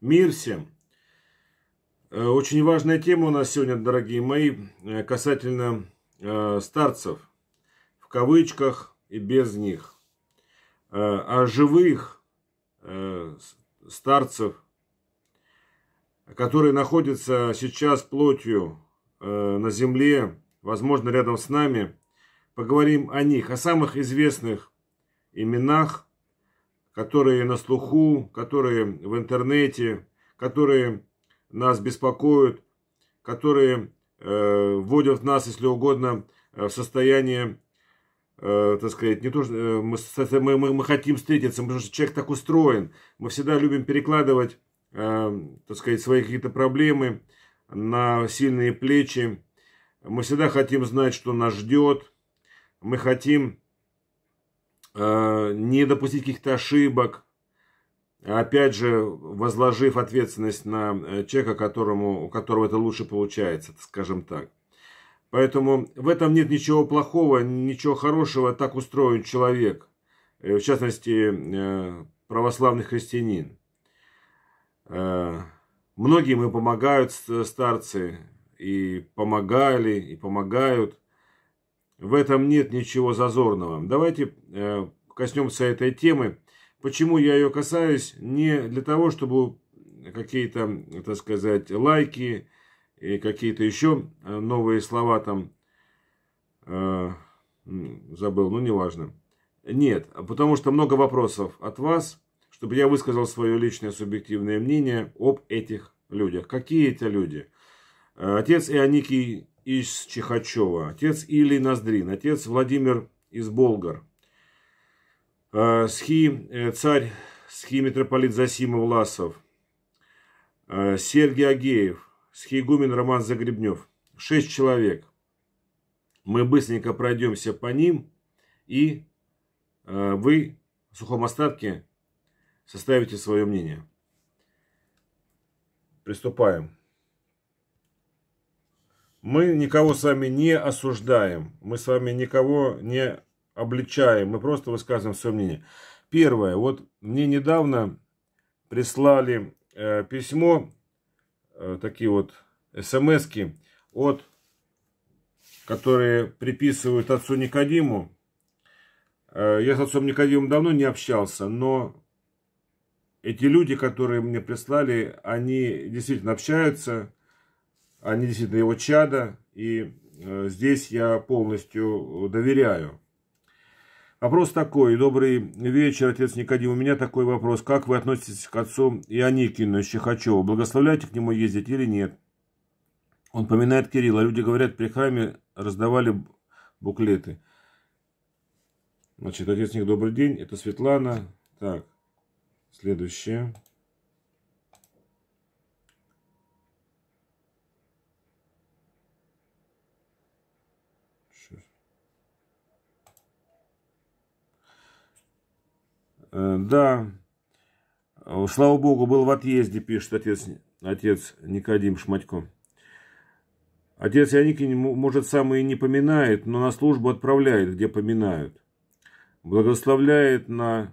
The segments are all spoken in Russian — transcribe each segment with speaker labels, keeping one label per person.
Speaker 1: Мир всем! Очень важная тема у нас сегодня, дорогие мои, касательно старцев, в кавычках и без них. О живых старцев, которые находятся сейчас плотью на земле, возможно, рядом с нами. Поговорим о них, о самых известных именах, которые на слуху, которые в интернете, которые нас беспокоят, которые вводят нас, если угодно, в состояние, так сказать, не то, что мы хотим встретиться, потому что человек так устроен. Мы всегда любим перекладывать, так сказать, свои какие-то проблемы на сильные плечи. Мы всегда хотим знать, что нас ждет. Мы хотим не допустить каких-то ошибок, опять же, возложив ответственность на человека, у которого это лучше получается, скажем так. Поэтому в этом нет ничего плохого, ничего хорошего, так устроен человек, в частности, православный христианин. Многим им помогают старцы, и помогали, и помогают. В этом нет ничего зазорного. Давайте коснемся этой темы. Почему я ее касаюсь? Не для того, чтобы какие-то, так сказать, лайки и какие-то еще новые слова там забыл, ну неважно. Нет, потому что много вопросов от вас, чтобы я высказал свое личное субъективное мнение об этих людях. Какие это люди? Отец Ионикий из Чихачева, отец Илий Ноздрин, отец Владимир из Болгар, царь Схи митрополит Зосимов Власов, Сергий Агеев, схиигумен Роман Загребнев. 6 человек. Мы быстренько пройдемся по ним, и вы в сухом остатке составите свое мнение. Приступаем. Мы никого с вами не осуждаем, мы с вами никого не обличаем, мы просто высказываем свое мнение. Первое, вот мне недавно прислали письмо, такие вот смски, которые приписывают отцу Никодиму. Я с отцом Никодимом давно не общался, но эти люди, которые мне прислали, они действительно общаются. Они действительно его чада, и здесь я полностью доверяю. Вопрос такой. Добрый вечер, отец Никодим. У меня такой вопрос. Как вы относитесь к отцу Ионикину из Чихачева? Благословляете к нему ездить или нет? Он поминает Кирилла. Люди говорят, при храме раздавали буклеты. Значит, отец Ник, добрый день. Это Светлана. Так, следующее. Да, слава Богу, был в отъезде, пишет отец Никодим Шматько. Отец Ионикий, может, сам и не поминает, но на службу отправляет, где поминают. Благословляет на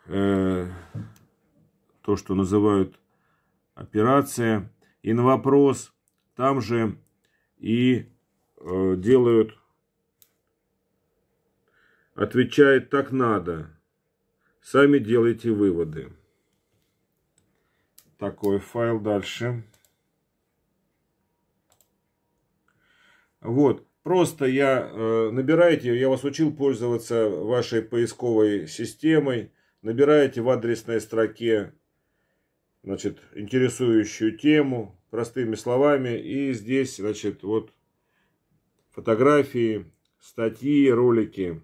Speaker 1: то, что называют операция, и на вопрос там же и делают. Отвечает, так надо. Сами делайте выводы. Такой файл дальше. Вот. Просто набираете, я вас учил пользоваться вашей поисковой системой. Набираете в адресной строке, значит, интересующую тему, простыми словами. И здесь, значит, вот фотографии, статьи, ролики.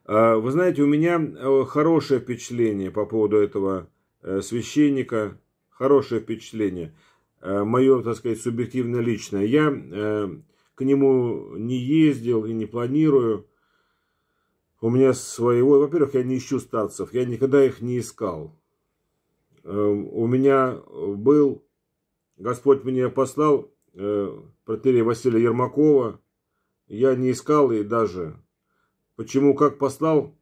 Speaker 1: Вы знаете, у меня хорошее впечатление по поводу этого священника. Хорошее впечатление. Мое, так сказать, субъективно личное. Я к нему не ездил и не планирую. У меня своего... Во-первых, я не ищу старцев. Я никогда их не искал. У меня был... Господь мне послал протоиерея Василия Ермакова. Я не искал и даже... Почему, как послал,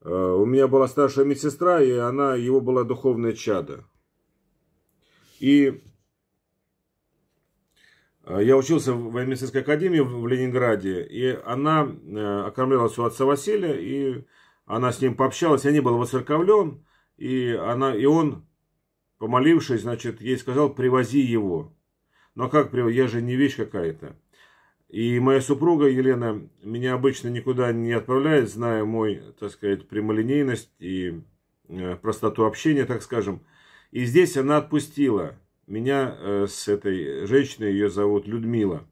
Speaker 1: У меня была старшая медсестра, и она его была духовное чадо. И я учился в военно-медицинской академии в Ленинграде, и она окормлялась у отца Василия, и она с ним пообщалась, я не был воцерковлен, и он, помолившись, значит, ей сказал: привози его. Но как привози? Я же не вещь какая-то. И моя супруга Елена меня обычно никуда не отправляет, зная мой, так сказать, прямолинейность и простоту общения, так скажем. И здесь она отпустила меня с этой женщиной, ее зовут Людмила.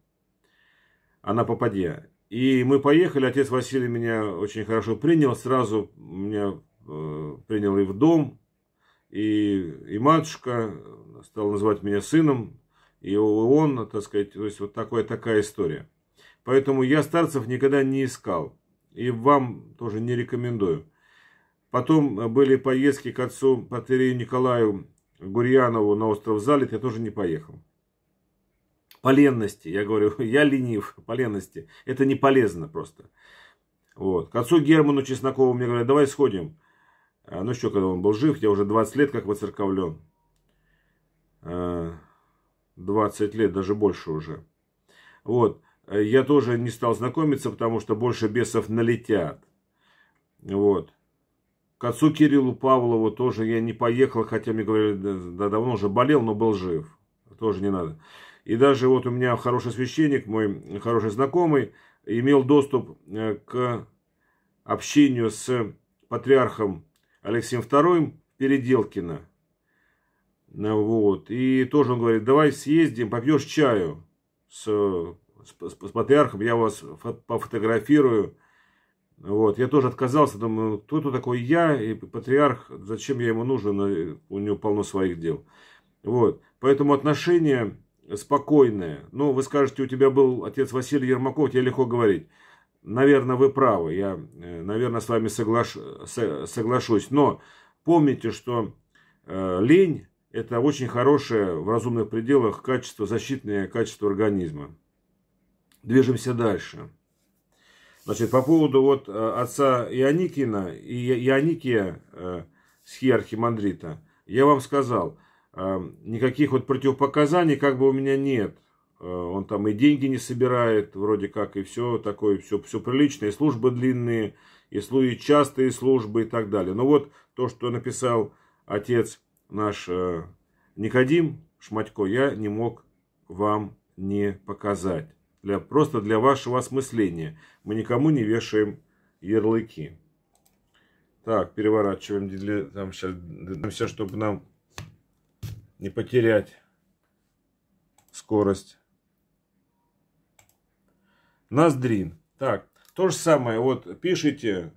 Speaker 1: Она попадья. И мы поехали, отец Василий меня очень хорошо принял, сразу меня принял и в дом, и матушка стала называть меня сыном, и он, так сказать, то есть вот такая история. Поэтому я старцев никогда не искал, и вам тоже не рекомендую. Потом были поездки к отцу Патерию Николаю Гурьянову на остров Залит, я тоже не поехал. По ленности, я говорю, я ленив, по ленности. Это не полезно просто. Вот. К отцу Герману Чеснокову мне говорят: давай сходим. Ну что, когда он был жив, я уже 20 лет как воцерковлен. 20 лет, даже больше уже. Вот. Я тоже не стал знакомиться, потому что больше бесов налетят. Вот. К отцу Кириллу Павлову тоже я не поехал, хотя мне говорили, да, давно уже болел, но был жив. Тоже не надо. И даже вот у меня хороший священник, мой хороший знакомый, имел доступ к общению с патриархом Алексеем II Переделкино. Вот. И тоже он говорит: давай съездим, попьешь чаю с патриархом, я вас пофотографирую. Вот. Я тоже отказался, думаю, кто такой я, и патриарх, зачем я ему нужен, у него полно своих дел. Вот. Поэтому отношения спокойные. Ну, вы скажете, у тебя был отец Василий Ермаков, тебе легко говорить. Наверное, вы правы, я, наверное, с вами соглашусь. Но помните, что лень – это очень хорошее, в разумных пределах, качество, защитное качество организма. Движемся дальше. Значит, по поводу вот отца Ионикина и Ионикия, схиархимандрита, я вам сказал, никаких вот противопоказаний как бы у меня нет. Он там и деньги не собирает, вроде как, и все такое, все приличное, и службы длинные, и частые службы и так далее. Но вот то, что написал отец наш Никодим Шматько, я не мог вам не показать. Просто для вашего осмысления. Мы никому не вешаем ярлыки. Так, переворачиваем, там сейчас, чтобы нам не потерять скорость. Ноздрин. Так, то же самое. Вот пишите.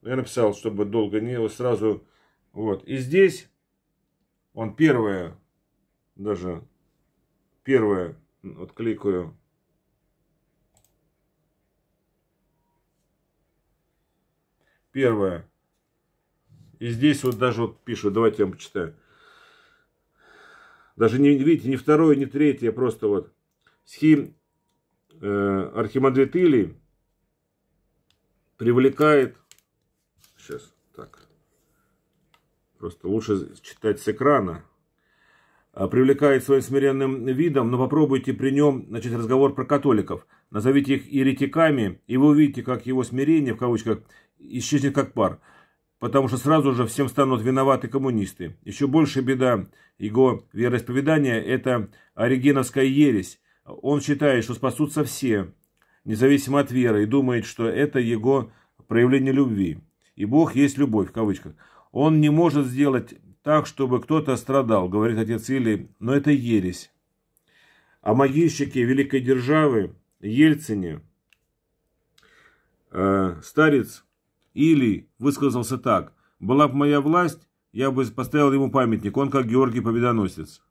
Speaker 1: Я написал, чтобы долго не было, сразу. Вот. И здесь он первое, вот кликаю. Первое. И здесь вот даже вот пишут, давайте я вам почитаю. Даже не, видите, не второе, не третье, просто вот. Архимандрит Илий привлекает, сейчас, так, просто лучше читать с экрана, привлекает своим смиренным видом, но попробуйте при нем начать разговор про католиков. Назовите их еретиками, и вы увидите, как его смирение, в кавычках, исчезнет как пар. Потому что сразу же всем станут виноваты коммунисты. Еще больше беда его вероисповедания – это оригеновская ересь. Он считает, что спасутся все, независимо от веры, и думает, что это его проявление любви. И Бог есть любовь, в кавычках. Он не может сделать так, чтобы кто-то страдал, говорит отец Илий, но это ересь. О могильщике великой державы Ельцине старец Илий высказался так: была бы моя власть, я бы поставил ему памятник, он как Георгий Победоносец.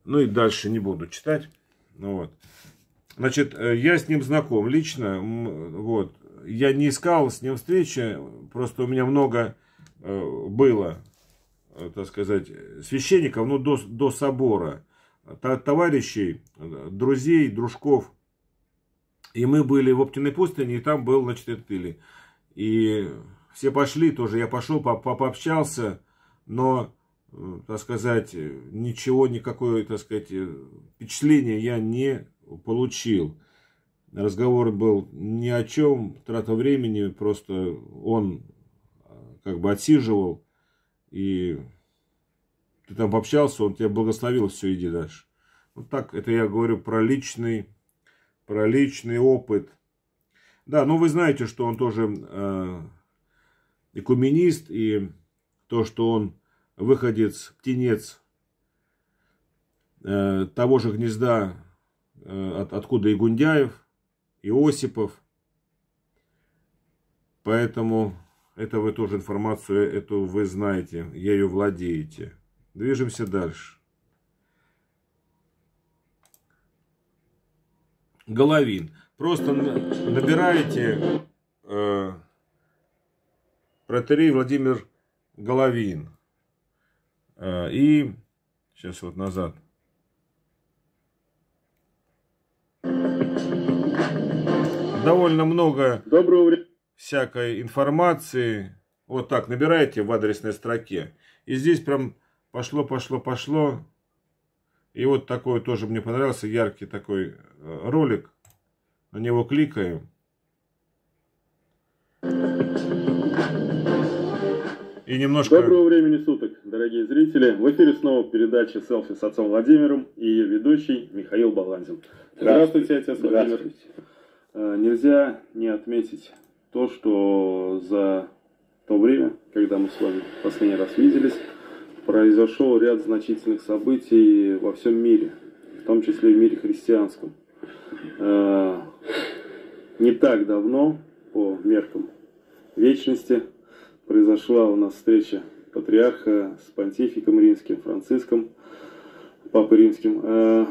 Speaker 1: Ну и дальше не буду читать. Вот. Значит, я с ним знаком лично, вот. Я не искал с ним встречи, просто у меня много было, так сказать, священников, ну, до собора, товарищей, друзей, дружков. И мы были в Оптиной пустыне, и там был, значит, этот Илий. И все пошли тоже, я пошел, пообщался, но, так сказать, ничего, никакое, так сказать, впечатления я не получил. Разговор был ни о чем, трата времени, просто он как бы отсиживал, и ты там пообщался, он тебя благословил, все, иди дальше. Вот так, это я говорю про личный опыт. Да, ну вы знаете, что он тоже экуменист, и то, что он выходец, птенец того же гнезда, откуда и Гундяев, и Осипов. Поэтому это вы тоже информацию, эту вы знаете, ею владеете. Движемся дальше. Головин. Просто набираете протоиерей Владимир Головин. И сейчас вот назад. Довольно много всякой информации. Вот так набираете в адресной строке. И здесь прям пошло. И вот такой тоже мне понравился, яркий такой ролик. На него кликаем. И немножко...
Speaker 2: Доброго времени суток, дорогие зрители. В эфире снова передача «Селфи с отцом Владимиром» и ее ведущий Михаил Баландин. Здравствуйте, отец Владимир. Нельзя не отметить то, что за то время, когда мы с вами в последний раз виделись, произошел ряд значительных событий во всем мире, в том числе и в мире христианском. Не так давно, по меркам вечности, произошла у нас встреча патриарха с понтификом римским Франциском, папой римским.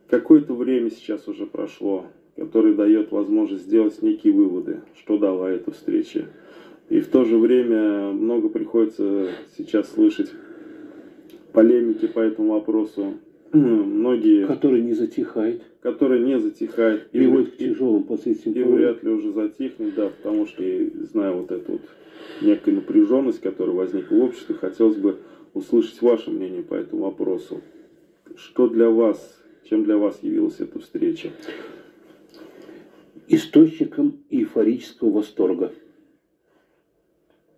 Speaker 2: Какое-то время сейчас уже прошло, которое дает возможность сделать некие выводы, что дала эта встреча. И в то же время много приходится сейчас слышать полемики по этому вопросу. Многие...
Speaker 3: Который не затихает.
Speaker 2: Приводит
Speaker 3: к тяжелым последствиям.
Speaker 2: И вряд ли уже затихнет, да, потому что я знаю вот эту вот некую напряженность, которая возникла в обществе. Хотелось бы услышать ваше мнение по этому вопросу. Что для вас, чем для вас явилась эта встреча?
Speaker 3: Источником эйфорического восторга.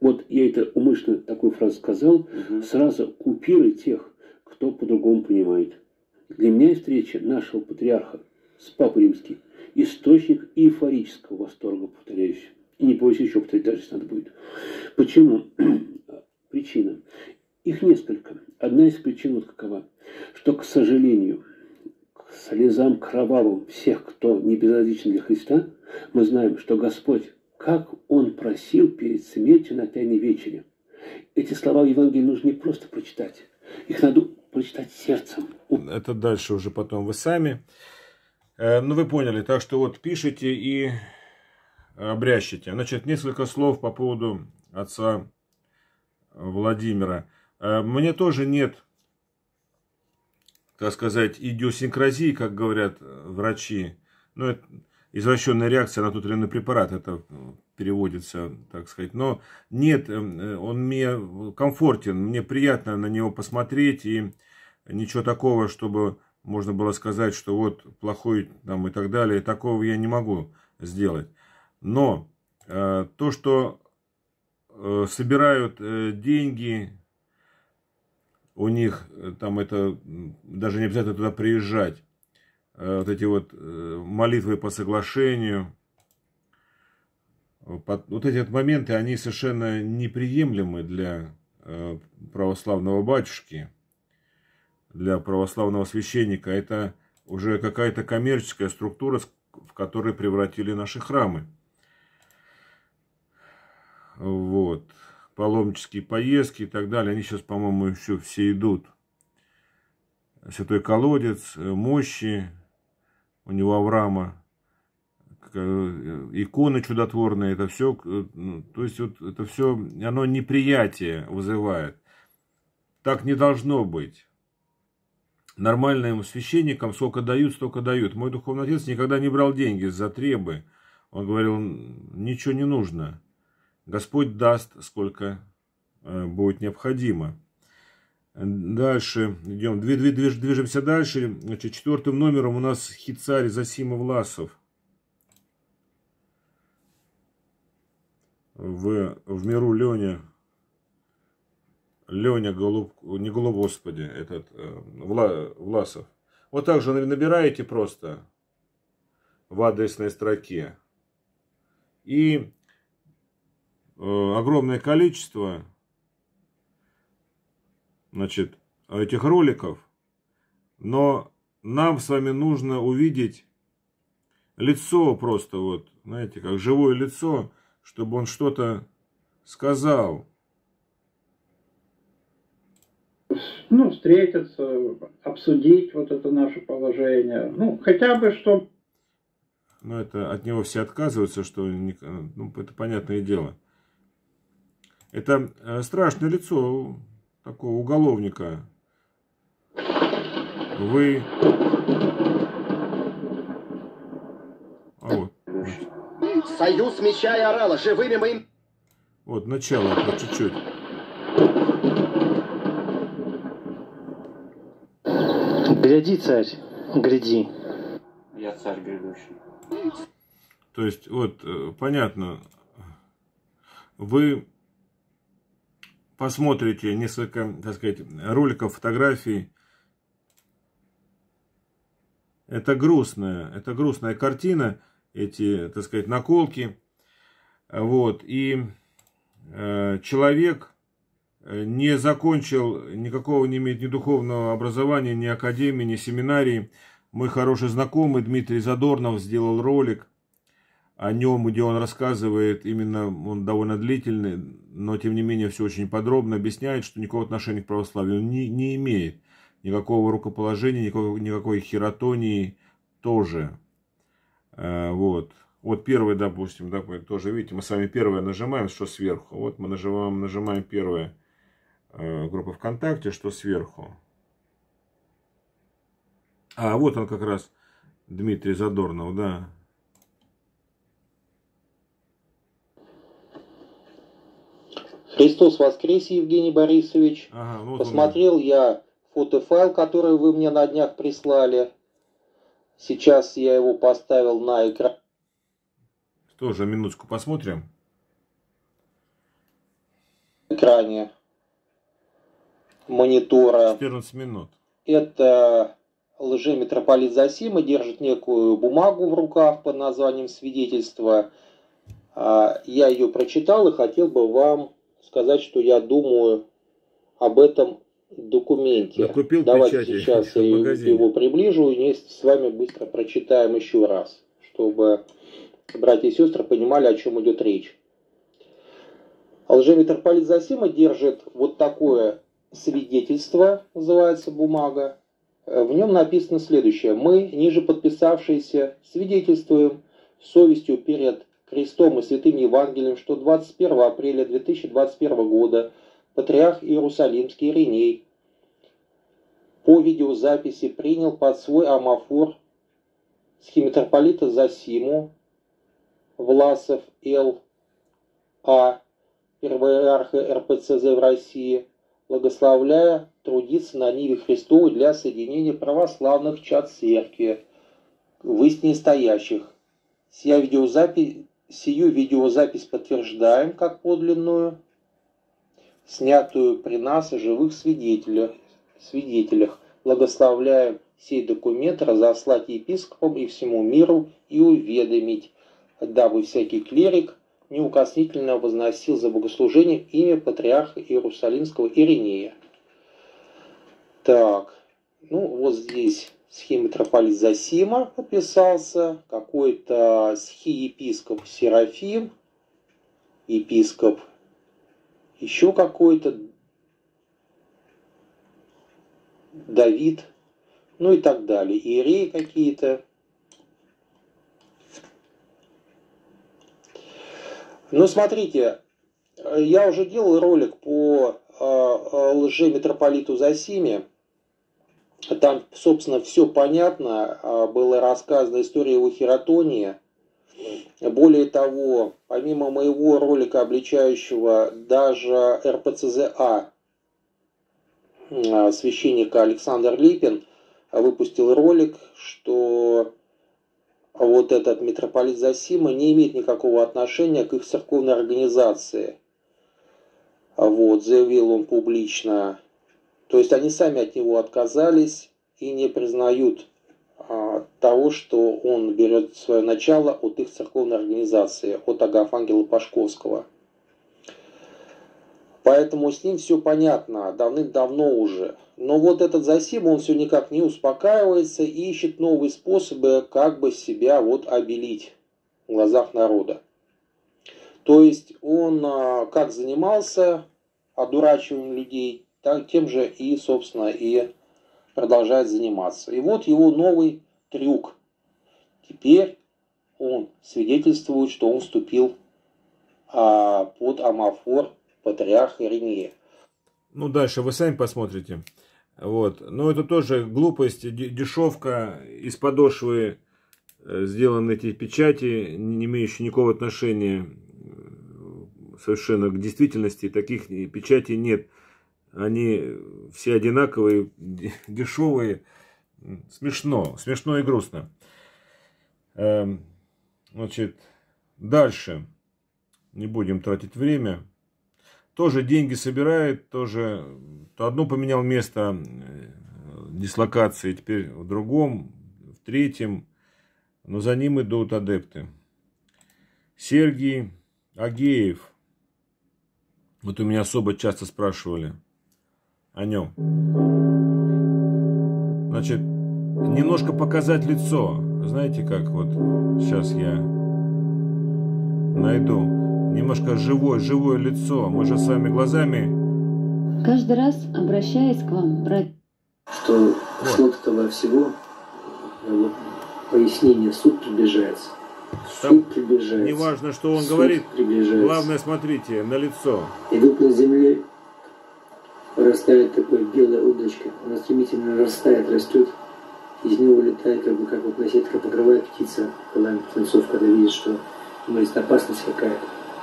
Speaker 3: Вот я это умышленно такую фразу сказал, сразу купируй тех, кто по-другому понимает. Для меня встреча нашего патриарха с Папой Римским источник эйфорического восторга, повторяюсь. И не бойся еще повторять, даже если надо будет. Почему? Причина. Их несколько. Одна из причин вот какова. Что, к сожалению, к слезам кровавым всех, кто не безразличен для Христа, мы знаем, что Господь, как Он просил перед смертью на Тайной вечере. Эти слова в Евангелии нужно не просто прочитать. Их надо прочитать сердцем.
Speaker 1: Это дальше уже потом вы сами. Ну, вы поняли. Так что вот пишите и обрящите. Значит, несколько слов по поводу отца Владимира. Мне тоже нет, так сказать, идиосинкразии, как говорят врачи. Ну, это извращенная реакция на тот или иной препарат. Это переводится, так сказать. Но нет, он мне комфортен. Мне приятно на него посмотреть. И ничего такого, чтобы можно было сказать, что вот плохой там и так далее. Такого я не могу сделать. Но то, что собирают деньги, у них там это даже не обязательно туда приезжать. Вот эти вот молитвы по соглашению. Вот эти вот моменты, они совершенно неприемлемы для православного батюшки, для православного священника. Это уже какая-то коммерческая структура, в которой превратили наши храмы. Вот. Паломнические поездки и так далее. Они сейчас, по-моему, еще все идут. Святой колодец, мощи у него Авраама, иконы чудотворные, это все, то есть вот это все, оно неприятие вызывает. Так не должно быть. Нормальным священникам сколько дают, столько дают. Мой духовный отец никогда не брал деньги за требы. Он говорил, ничего не нужно. Господь даст, сколько будет необходимо. Дальше идем, движемся дальше. Значит, 4-м номером у нас хицарь Зосима Власов. В миру Леня не Голуб, Господи, этот Власов. Вот так же набираете просто в адресной строке. И огромное количество, значит, этих роликов. Но нам с вами нужно увидеть лицо просто, вот, знаете, как живое лицо, чтобы он что-то сказал.
Speaker 4: Ну, встретиться, обсудить вот это наше положение. Ну, хотя бы, чтобы...
Speaker 1: Но это от него все отказываются, что, ну, это понятное дело. Это страшное лицо такого уголовника. Вы... вот.
Speaker 5: Союз меча и орала, живыми моим...
Speaker 1: Вот, начало, по чуть-чуть.
Speaker 6: Гляди, царь, гляди.
Speaker 3: Я царь грядущий.
Speaker 1: То есть, вот, понятно, вы посмотрите несколько, так сказать, роликов, фотографий. Это грустная картина, эти, так сказать, наколки. Вот, и человек не закончил, никакого не имеет ни духовного образования, ни академии, ни семинарии. Мой хороший знакомый Дмитрий Задорнов сделал ролик о нем, где он рассказывает, именно он довольно длительный, но тем не менее все очень подробно объясняет, что никакого отношения к православию он не имеет. Никакого рукоположения, никакой хиротонии тоже. Вот. Вот первое, допустим, тоже видите, мы с вами первое нажимаем, что сверху. Вот мы нажимаем первое. Группа ВКонтакте, что сверху. А вот он как раз, Дмитрий Задорнов, да.
Speaker 5: Христос воскресе, Евгений Борисович.
Speaker 1: Ага, вот
Speaker 5: посмотрел я фотофайл, который вы мне на днях прислали. Сейчас я его поставил на экран.
Speaker 1: Тоже минутку посмотрим.
Speaker 5: Экране монитора.
Speaker 1: 14 минут.
Speaker 5: Это лжемитрополит Зосима держит некую бумагу в руках под названием «Свидетельство». Я ее прочитал и хотел бы вам сказать, что я думаю об этом документе. Давайте
Speaker 1: печати,
Speaker 5: сейчас я его приближу и с вами быстро прочитаем еще раз, чтобы братья и сестры понимали, о чем идет речь. Лжемитрополит Зосима держит вот такое свидетельство, называется бумага. В нем написано следующее. Мы, ниже подписавшиеся, свидетельствуем совестью перед Христом и Святым Евангелием, что 21 апреля 2021 года патриарх Иерусалимский Ириней по видеозаписи принял под свой амафор схимитрополита Зосиму Власов Л.А., первоиерарха РПЦЗ в России, благословляя трудиться на ниве Христовой для соединения православных чад церкви, выстине стоящих. Сию видеозапись подтверждаем как подлинную, снятую при нас о живых свидетелях. Благословляем сей документ разослать епископам и всему миру и уведомить, дабы всякий клирик неукоснительно возносил за богослужением имя патриарха Иерусалимского Иринея. Так, ну вот здесь схимитрополит Зосима подписался, какой-то схиепископ Серафим, епископ еще какой-то Давид, ну и так далее, иереи какие-то. Ну, смотрите, я уже делал ролик по лжемитрополиту Зосиме. Там, собственно, все понятно. Была рассказана история его хиротонии. Более того, помимо моего ролика обличающего, даже РПЦЗА священника Александр Липин выпустил ролик, что вот этот митрополит Зосима не имеет никакого отношения к их церковной организации. Вот, заявил он публично. То есть они сами от него отказались и не признают того, что он берет свое начало от их церковной организации, от Агафангела Пашковского. Поэтому с ним все понятно, давным-давно уже. Но вот этот Зосима, он все никак не успокаивается и ищет новые способы, как бы себя вот обелить в глазах народа. То есть он как занимался одурачиванием людей, так тем же и, собственно, и продолжает заниматься. И вот его новый трюк. Теперь он свидетельствует, что он вступил под амафор патриарха Ирения.
Speaker 1: Ну, дальше вы сами посмотрите. Вот. Но это тоже глупость, дешевка, из подошвы сделаны эти печати, не имеющие никакого отношения совершенно к действительности. Таких печатей нет. Они все одинаковые, дешевые. Смешно и грустно. Значит, дальше. Не будем тратить время. Тоже деньги собирает, тоже то одно поменял место дислокации, теперь в другом, в третьем. Но за ним идут адепты. Сергий Агеев. Вот у меня особо часто спрашивали о нем. Значит, немножко показать лицо. Знаете как? Вот сейчас я найду. Немножко живое лицо. Мы же своими глазами...
Speaker 7: Каждый раз, обращаясь к вам, брать...
Speaker 3: Что вот этого всего пояснение, суд приближается. Суд приближается.
Speaker 1: Неважно, что он
Speaker 3: суд
Speaker 1: говорит.
Speaker 3: Приближается.
Speaker 1: Главное, смотрите на лицо.
Speaker 3: Идут на земле, вырастает такое белое облачко. Оно стремительно растает, растет. Из него улетает, как вот наседка покрывает птица, когда птенцов, когда видишь, что есть опасность какая-то.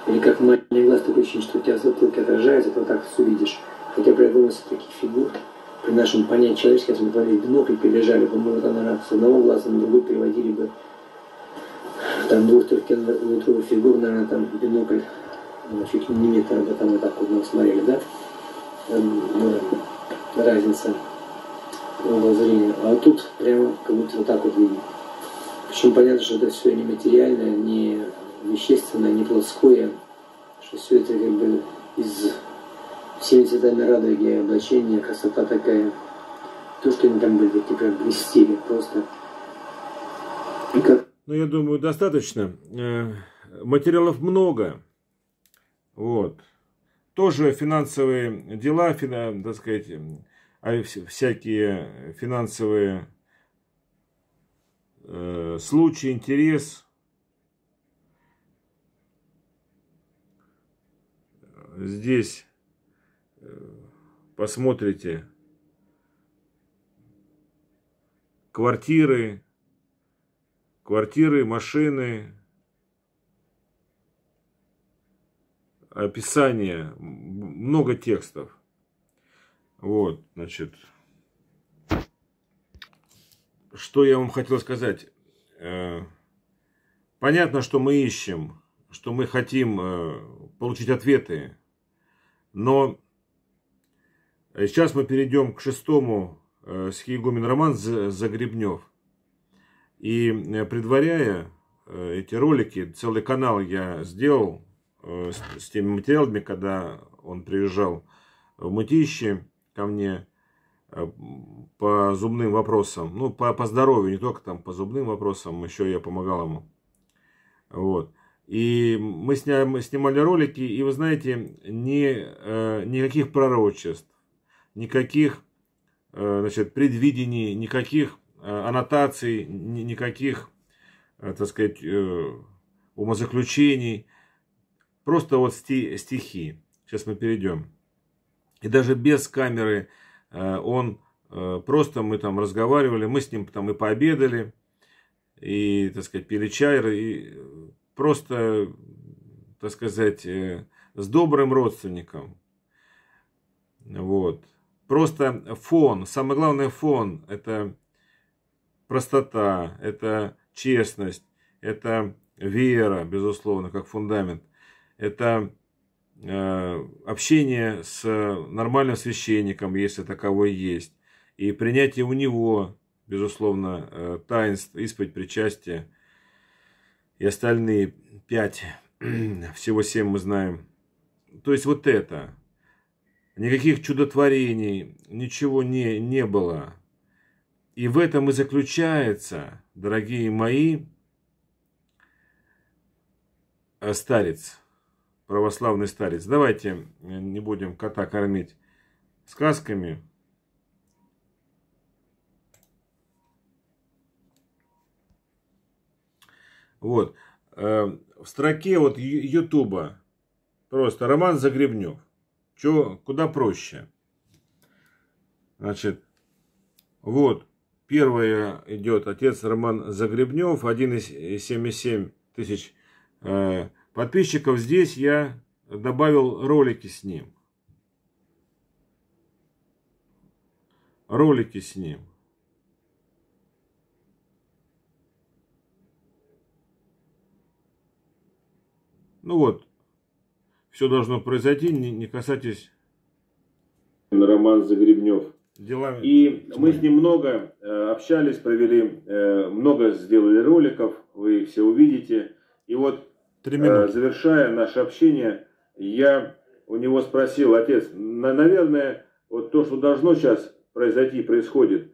Speaker 3: Или как маленький глаз, такое ощущение, что у тебя в затылке отражается, то вот так увидишь. Хотя при выносах таких фигур, при нашем понятии человеческом, если бы мы бинокль перележали, бы мы вот, наверное, с одного глаза на другой переводили бы там 2-3-метровую фигуру, наверное, там бинокль, чуть ли не метр, бы там вот так вот мы смотрели, да? Разница зрения. А вот тут прямо как будто вот так вот видим. Причем понятно, что это все не материальное, не вещественное, не плоское, что все это как бы из всеми цветами радуги, облачения, красота такая. То, что они там были, такие прям блестели просто.
Speaker 1: Ну, я думаю, достаточно. Материалов много. Вот. Тоже финансовые дела, так сказать, всякие финансовые случаи, интерес. Здесь посмотрите квартиры, машины, описание, много текстов. Вот, значит, что я вам хотел сказать. Понятно, что мы ищем, что мы хотим получить ответы, но сейчас мы перейдем к 6-му схиегумен Роман Загребнев. И предваряя эти ролики, целый канал я сделал с теми материалами, когда он приезжал в Мытищи ко мне по зубным вопросам, ну, по здоровью, не только там по зубным вопросам, еще я помогал ему. Вот. И мы снимали ролики, и вы знаете, никаких пророчеств, никаких, значит, предвидений, никаких аннотаций, никаких, так сказать, умозаключений. Просто вот стихи. Сейчас мы перейдем. И даже без камеры просто мы там разговаривали, мы с ним там и пообедали. и, так сказать, пили чай, и просто, так сказать, с добрым родственником. Вот. Просто фон, самое главное фон, это простота, это честность, это вера, безусловно, как фундамент. Это общение с нормальным священником, если таковой есть. И принятие у него, безусловно, таинств, исповедь, причастие и остальные 5, всего 7 мы знаем. То есть вот это. Никаких чудотворений, ничего не было. И в этом и заключается, дорогие мои, старец, православный старец. Давайте не будем кота кормить сказками. Вот. В строке вот Ютуба просто Роман Загребнев. Куда проще. Значит, вот. Первое идет отец Роман Загребнев, 1,77 тысяч подписчиков. Здесь я добавил ролики с ним. Ролики с ним. Ну вот. Все должно произойти, не касайтесь. Роман Загребнев. И мы с ним много общались, провели, много сделали роликов, вы их все увидите. И вот, завершая наше общение, я у него спросил: отец, наверное, вот то, что должно сейчас произойти, происходит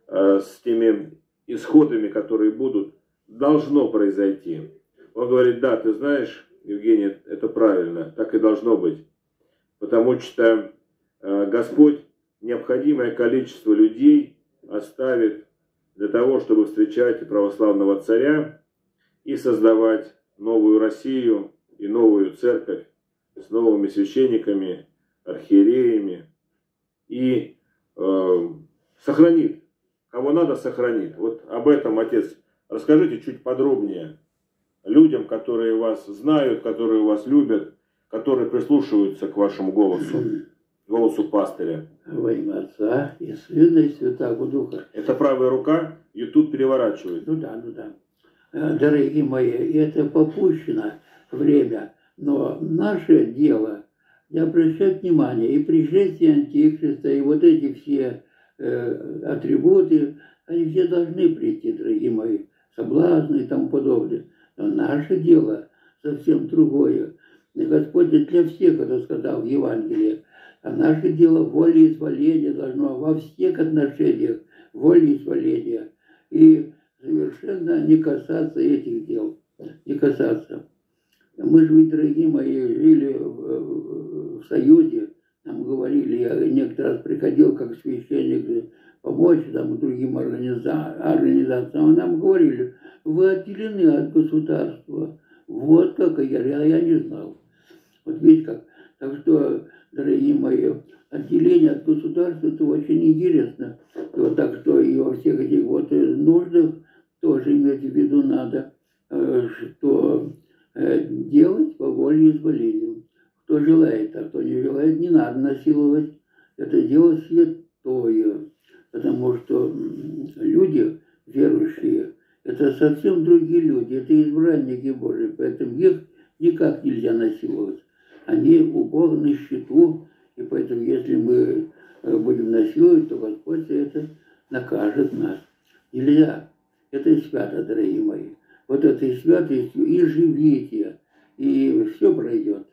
Speaker 1: с теми исходами, которые будут, должно произойти. Он говорит: да, ты знаешь, Евгений, это правильно, так и должно быть. Потому что Господь необходимое количество людей оставит для того, чтобы встречать православного царя и создавать новую Россию и новую церковь с новыми священниками, архиереями. И сохранит, кого надо, сохранит. Вот об этом, отец, расскажите чуть подробнее людям, которые вас знают, которые вас любят, которые прислушиваются к вашему голосу, голосу пастыря.
Speaker 8: Во имя Отца и Сына и Святаго Духа.
Speaker 1: Это правая рука, YouTube переворачивает.
Speaker 8: Ну да. Дорогие мои, это попущено время, но наше дело не обращать внимания и пришествие Антихриста, и вот эти все атрибуты, они все должны прийти, дорогие мои, соблазны и тому подобное. Но наше дело совсем другое. И Господь для всех это сказал в Евангелии. А наше дело волеизъявление должно во всех отношениях, волеизъявление. И совершенно не касаться этих дел. Не касаться. Мы же ведь, дорогие мои, жили в Союзе. Нам говорили, я некоторый раз приходил как священник помочь там, другим организациям. Нам говорили: вы отделены от государства. Вот как, я не знал. Вот видите как. Так что, дорогие мои, отделение от государства, это очень интересно. И вот так что и во всех этих вот нуждах тоже иметь в виду надо, что делать по волеизъявлению. Кто желает, а кто не желает, не надо насиловать. Это дело святое. Потому что люди верующие, это совсем другие люди, это избранники Божии, поэтому их никак нельзя насиловать. Они у Бога на счету, и поэтому если мы будем насиловать, то Господь за это накажет нас. Нельзя. Это и свято, дорогие мои. Вот этой святостью и живите, и все пройдет.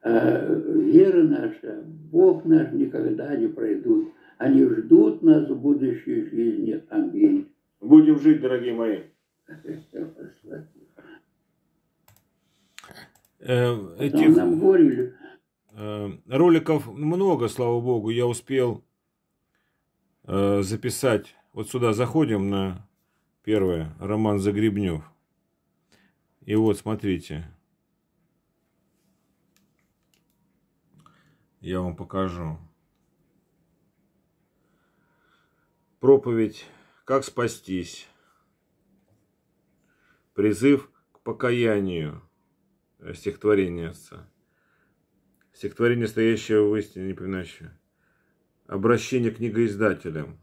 Speaker 8: А вера наша, Бог наш никогда не пройдут. Они ждут нас в будущей жизни. Аминь.
Speaker 1: Будем жить, дорогие мои. Этих
Speaker 8: нам говорили.
Speaker 1: Роликов много, слава Богу. Я успел записать. Вот сюда заходим на первое. Роман Загребнев. И вот, смотрите. Я вам покажу. Проповедь «Как спастись». Призыв к покаянию. Стихотворение отца. Стихотворение, стоящее в истине, не напоминающее. Обращение к книгоиздателям.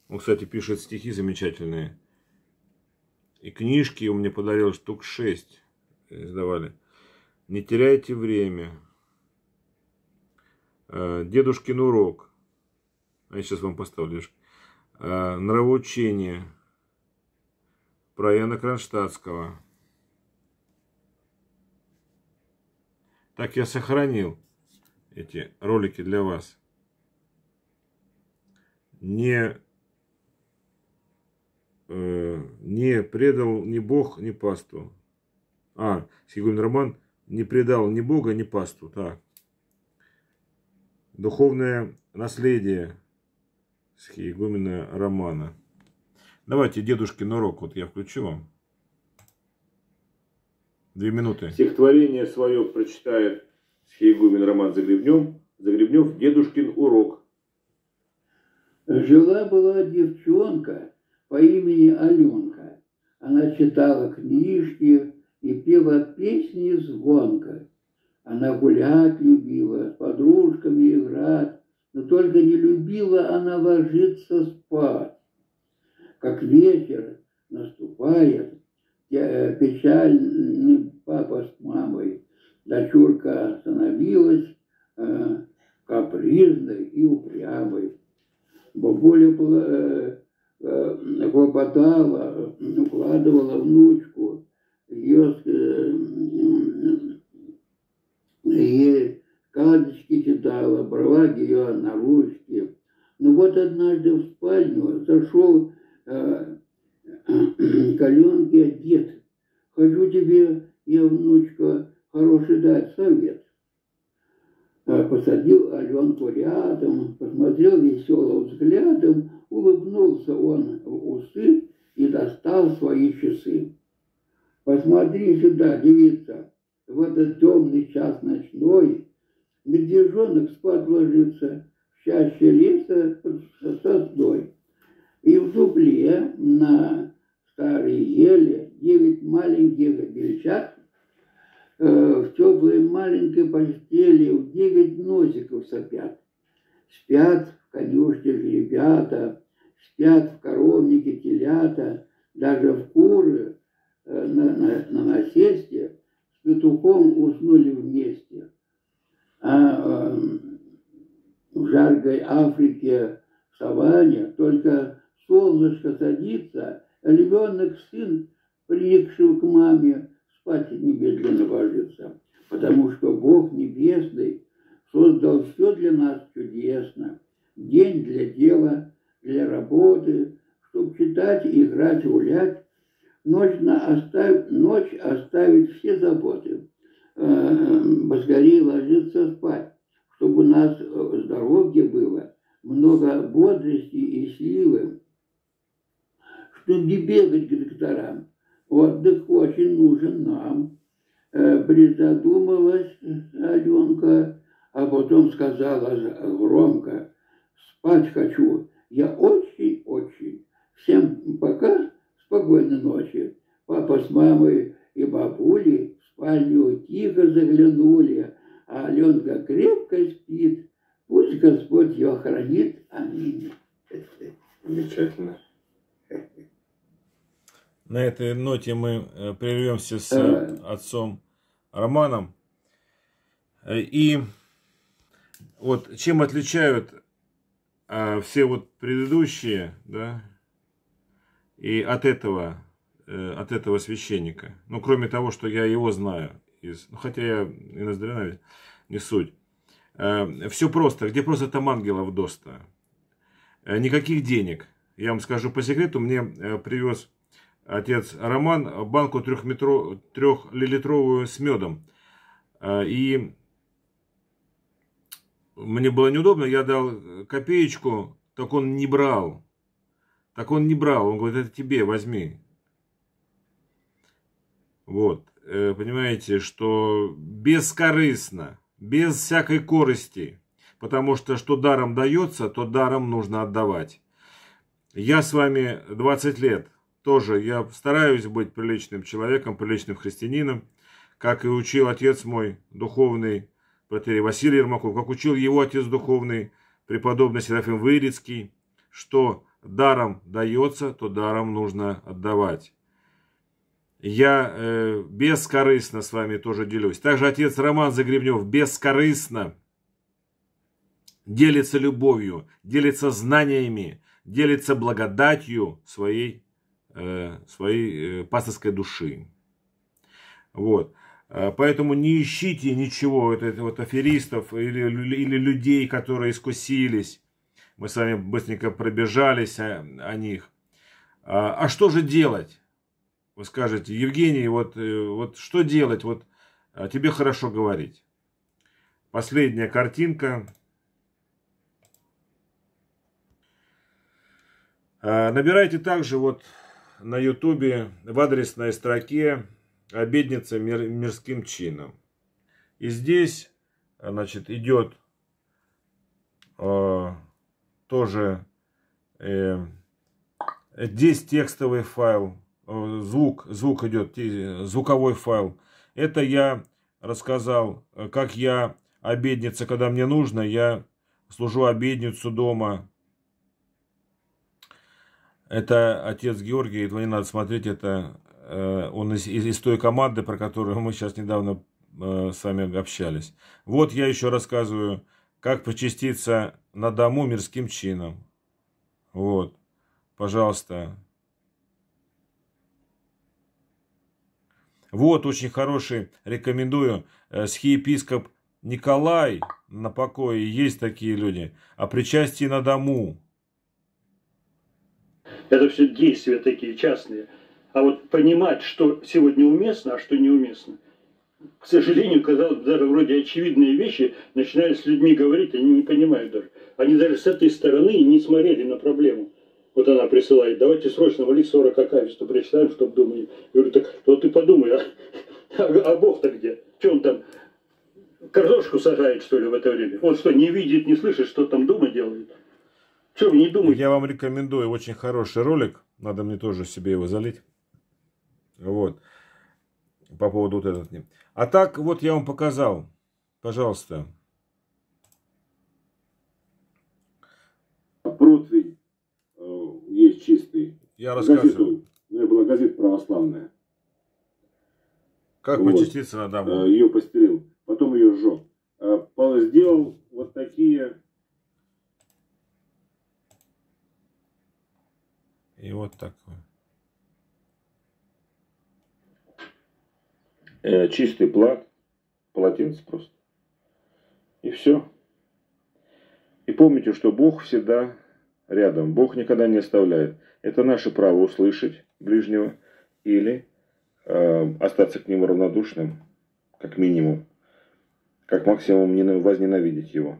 Speaker 1: Он, кстати, пишет стихи замечательные. И книжки он мне подарил штук 6. Издавали. Не теряйте время. Дедушкин урок. Я сейчас вам поставлю. Нравоучение. Про Яна Кронштадтского. Так я сохранил эти ролики для вас. Не предал ни Бог, ни пасту. Схиегумен Роман не предал ни Бога, ни пасту. Так. Духовное наследие Схиегумена Романа. Давайте дедушкин урок. Вот я включу вам. 2 минуты. Стихотворение свое прочитает Схиегумен Роман Загребнев. Дедушкин урок.
Speaker 8: Жила-была девчонка по имени Аленка. Она читала книжки и пела песни звонко. Она гулять любила, с подружками играть, но только не любила она ложиться спать. Как вечер наступает, печальный папа с мамой, дочурка становилась капризной и упрямой. Бабуля хлопотала, укладывала внучку, ей сказочки читала, брала ее на ручки. Но вот однажды в спальню зашел к Аленке дед. Хочу тебе, я, внучка, хороший дать совет. Посадил Аленку рядом, посмотрел веселым взглядом, улыбнулся он в усы и достал свои часы. Посмотри сюда, девица, в этот темный час ночной медвежонок спать ложится в чаще леса под сосной. И в дупле на старой еле 9 маленьких бельчат в теплой маленькой постели в 9 носиков сопят. Спят в конюшне жеребята, спят в коровнике телята, даже в куры на насесте с петухом уснули вместе. А в жаркой Африке, в саванне, только солнышко садится, а львенок сын, приникший к маме, спать немедленно ложится, потому что Бог Небесный создал все для нас чудесно. День для дела, для работы, чтобы читать, играть, гулять. Ночь оставить все заботы, поскорее ложиться спать, чтобы у нас здоровье было, много бодрости и силы, чтобы не бегать к докторам. Отдых очень нужен нам. Призадумалась Аленка, а потом сказала громко: спать хочу, я очень-очень. Всем пока, спокойной ночи. Папа с мамой и бабулей в спальню тихо заглянули, а Аленка крепко спит. Пусть Господь ее хранит. Аминь.
Speaker 1: Замечательно. На этой ноте мы прервемся с отцом Романом. И вот чем отличают все вот предыдущие, да, и от этого священника. Ну, кроме того, что я его знаю. Хотя я и Ноздрина, не суть. Все просто. Где просто там ангелов доста. Никаких денег. Я вам скажу по секрету, мне привез отец Роман банку 3-литровую с медом. И мне было неудобно, я дал копеечку, так он не брал. Он говорит, это тебе, возьми. Вот, понимаете, что бескорыстно, без всякой корысти. Потому что даром дается, то даром нужно отдавать. Я с вами 20 лет. тоже я стараюсь быть приличным человеком, приличным христианином, как и учил отец мой духовный, протоиерей Василий Ермаков, как учил его отец духовный, преподобный Серафим Вырицкий, что даром дается, то даром нужно отдавать. Я бескорыстно с вами тоже делюсь. Также отец Роман Загребнев бескорыстно делится любовью, делится знаниями, делится благодатью своей пасторской души. Вот. Поэтому не ищите ничего, вот аферистов или людей, которые искусились. Мы с вами быстренько пробежались о них. А что же делать? Вы скажете, Евгений, вот что делать? Вот тебе хорошо говорить. Последняя картинка. Набирайте также вот на ютубе в адресной строке «Обедница мирским чином». И здесь, значит, идет тоже здесь текстовый файл, звук идет, звуковой файл. Это я рассказал, как я обедница, когда мне нужно, я служу обедницу дома. Это отец Георгий, этого не надо смотреть, это он из той команды, про которую мы сейчас недавно с вами общались. Вот я еще рассказываю, как причаститься на дому мирским чином. Вот, пожалуйста. Вот, очень хороший, рекомендую, схиепископ Николай на покое, есть такие люди, о причастии на дому.
Speaker 9: Это все действия такие частные. А вот понимать, что сегодня уместно, а что неуместно. К сожалению, казалось бы, даже вроде очевидные вещи начинали с людьми говорить, они не понимают даже. Они даже с этой стороны не смотрели на проблему. Вот она присылает, давайте срочно вали 40 акафистов, прочитаем, чтобы думали. Я говорю, так вот ты подумай, а Бог-то где? Что он там, картошку сажает, что ли, в это время? Он что, не видит, не слышит, что там дома делает? Что вы не думаете?
Speaker 1: Я вам рекомендую, очень хороший ролик, надо мне тоже себе его залить. Вот, по поводу вот этого. А так, вот я вам показал, пожалуйста.
Speaker 10: Противень есть чистый.
Speaker 1: Я рассказываю.
Speaker 10: Это была газета православная.
Speaker 1: Как причаститься на дому?
Speaker 10: Ее постелил, потом ее сжег. Сделал вот такие.
Speaker 1: И вот такое.
Speaker 10: Чистый полотенце просто. И все. И помните, что Бог всегда рядом. Бог никогда не оставляет. Это наше право услышать ближнего или остаться к нему равнодушным, как минимум. Как максимум возненавидеть его.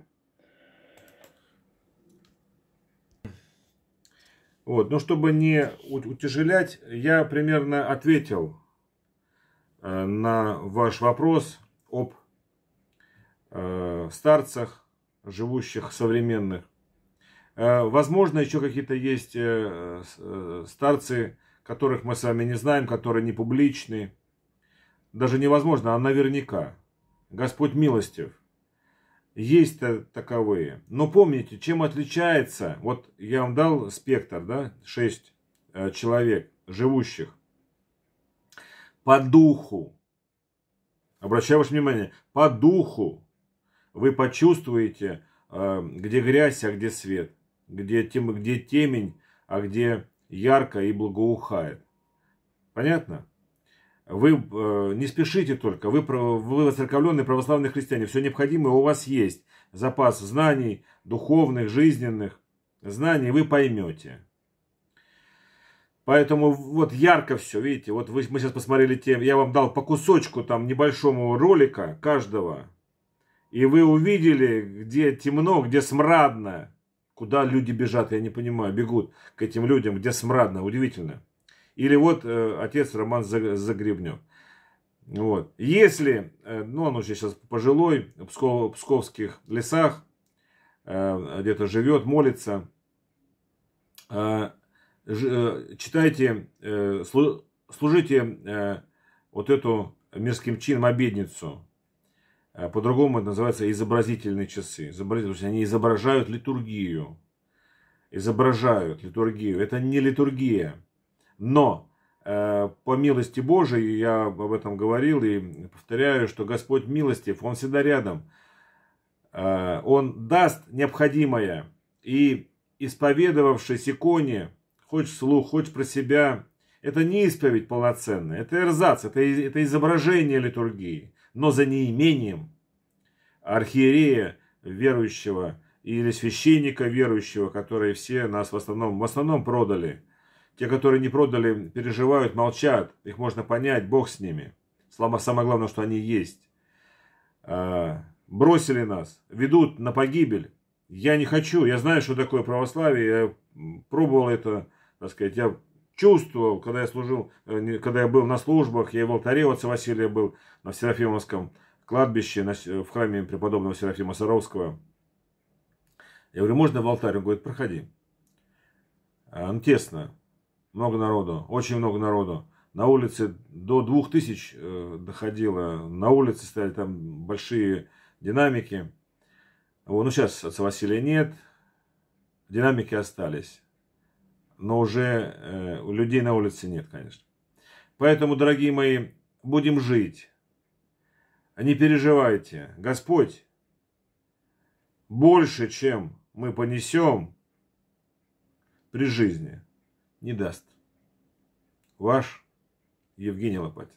Speaker 1: Вот, но чтобы не утяжелять, я примерно ответил на ваш вопрос об старцах, живущих современных. Возможно, еще какие-то есть старцы, которых мы с вами не знаем, которые не публичны. Даже невозможно, а наверняка. Господь милостив. Есть таковые. Но помните, чем отличается, вот я вам дал спектр, да, 6 человек, живущих по духу. Обращаю ваше внимание, по духу вы почувствуете, где грязь, а где свет, где темень, а где ярко и благоухает. Понятно? Вы не спешите только, вы воцерковленные православные христиане, все необходимое у вас есть. Запас знаний, духовных, жизненных знаний вы поймете. Поэтому вот ярко все, видите, вот мы сейчас посмотрели я вам дал по кусочку там небольшому ролика каждого. И вы увидели, где темно, где смрадно. Куда люди бежат, я не понимаю, бегут к этим людям, где смрадно, удивительно. Или вот отец Роман Загребнев. Вот. Если, ну он уже сейчас пожилой, в псковских лесах, где-то живет, молится, читайте, служите вот эту мирским чином обедницу. По-другому это называется изобразительные часы. Они изображают литургию. Изображают литургию. Это не литургия. Но по милости Божией, я об этом говорил и повторяю, что Господь милостив, Он всегда рядом. Он даст необходимое. И исповедовавшись иконе, хоть вслух, хоть про себя, это не исповедь полноценная, это эрзац, это изображение литургии. Но за неимением архиерея верующего или священника верующего, которые все нас в основном продали. Те, которые не продали, переживают, молчат. Их можно понять, Бог с ними. Самое главное, что они есть. Бросили нас, ведут на погибель. Я не хочу, я знаю, что такое православие. Я пробовал это, так сказать, я чувствовал, когда я служил, когда я был на службах, я и в алтаре отца Василия был, на Серафимовском кладбище, в храме преподобного Серафима Саровского. Я говорю, можно в алтарь? Он говорит, проходи. Ну, тесно. Много народу, очень много народу. На улице до 2000 доходило. На улице стояли там большие динамики. Вот, ну, сейчас отца Василия нет. Динамики остались. Но уже у людей на улице нет, конечно. Поэтому, дорогие мои, будем жить. Не переживайте. Господь больше, чем мы понесем при жизни, не даст. Ваш Евгений Лопатин.